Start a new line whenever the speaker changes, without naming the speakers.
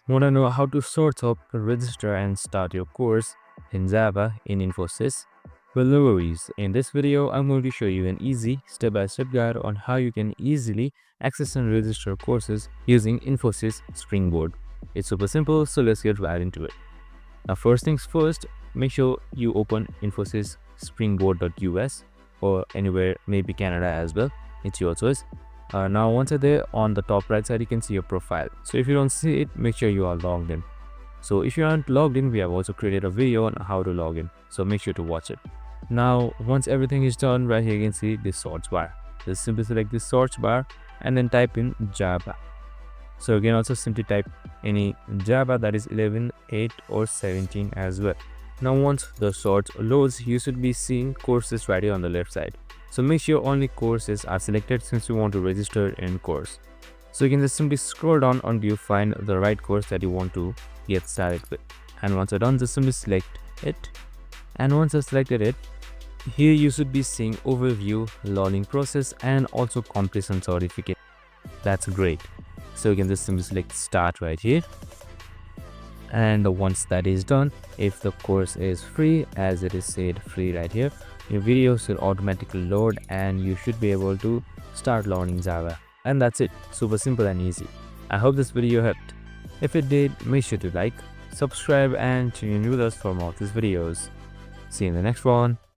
Want to know how to sort of register and start your course in Java in Infosys? Well, no worries. In this video, I'm going to show you an easy step-by-step guide on how you can easily access and register courses using Infosys Springboard. It's super simple, so let's get right into it. Now, first things first, make sure you open Infosys Springboard.us or anywhere, maybe Canada as well. It's your choice. Now once you're there, on the top right side you can see your profile. So if you don't see it, make sure you are logged in. So if you aren't logged in, we have also created a video on how to log in, so make sure to watch it. Now once everything is done, right here you can see this search bar. Just simply select this search bar and then type in Java. So you can also simply type any Java, that is 11, 8 or 17 as well. Now once the search loads, you should be seeing courses right here on the left side. So make sure only courses are selected since you want to register in course. So you can just simply scroll down until you find the right course that you want to get started with. And once you're done, just simply select it. And once you've selected it, here you should be seeing overview, learning process and also completion certificate. That's great. So you can just simply select start right here. And once that is done, if the course is free, as it is said free right here, your video should automatically load and you should be able to start learning Java. And that's it. Super simple and easy. I hope this video helped. If it did, make sure to like, subscribe and tune in with us for more of these videos. See you in the next one.